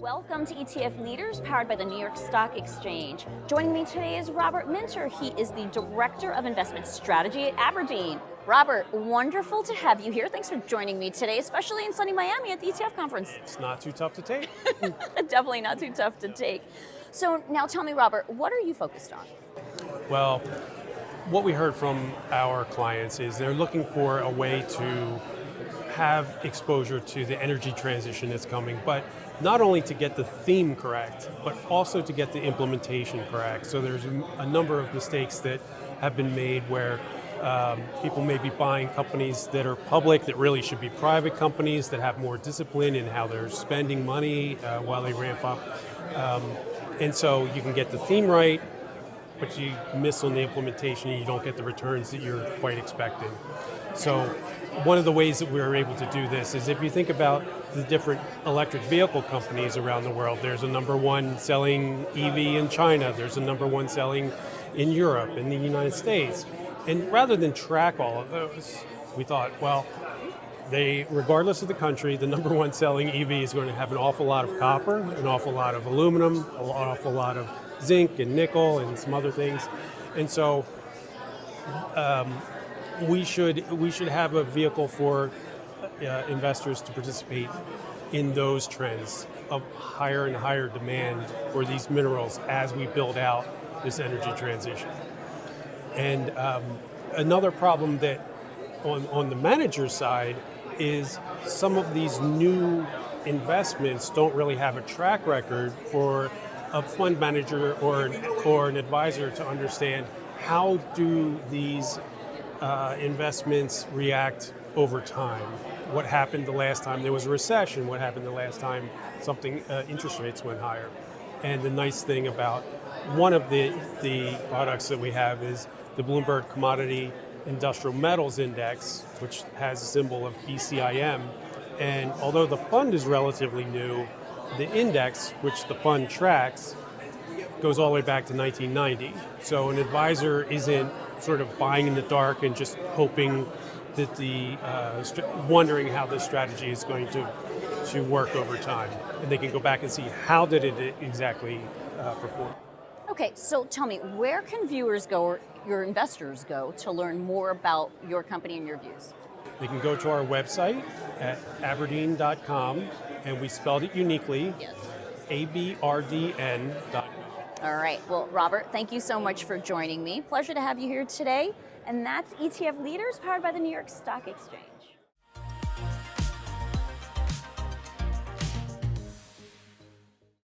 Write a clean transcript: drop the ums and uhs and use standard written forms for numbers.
Welcome to ETF Leaders, powered by the New York Stock Exchange. Joining me today is Robert Minter. He is the Director of Investment Strategy at Aberdeen. Robert, wonderful to have you here. Thanks for joining me today, especially in sunny Miami at the ETF conference. It's not too tough to take. Definitely not too tough to take. So now tell me, Robert, what are you focused on? Well, what we heard from our clients is they're looking for a way to have exposure to the energy transition that's coming, but not only to get the theme correct, but also to get the implementation correct. So there's a number of mistakes that have been made where people may be buying companies that are public that really should be private companies that have more discipline in how they're spending money while they ramp up. And so you can get the theme right, but you miss on the implementation and you don't get the returns that you're quite expecting. So one of the ways that we're able to do this is if you think about the different electric vehicle companies around the world, there's a number one selling EV in China, there's a number one selling in Europe, in the United States. And rather than track all of those, we thought, well, regardless of the country, the number one selling EV is going to have an awful lot of copper, an awful lot of aluminum, an awful lot of zinc and nickel and some other things. And so we should have a vehicle for investors to participate in those trends of higher and higher demand for these minerals as we build out this energy transition. And another problem that on the manager side is some of these new investments don't really have a track record for a fund manager or an advisor to understand how do these investments react over time. What happened the last time there was a recession? What happened the last time interest rates went higher? And the nice thing about one of the products that we have is the Bloomberg Commodity Industrial Metals Index, which has a symbol of BCIM. And although the fund is relatively new, the index, which the fund tracks, goes all the way back to 1990. So an advisor isn't sort of buying in the dark and just hoping that wondering how the strategy is going to work over time. And they can go back and see how did it exactly perform. Okay, so tell me, where can viewers go or your investors go to learn more about your company and your views? They can go to our website at abrdn.com, and we spelled it uniquely, Yes. abrdn.com. All right, well, Robert, thank you so much for joining me. Pleasure to have you here today. And that's ETF Leaders, powered by the New York Stock Exchange.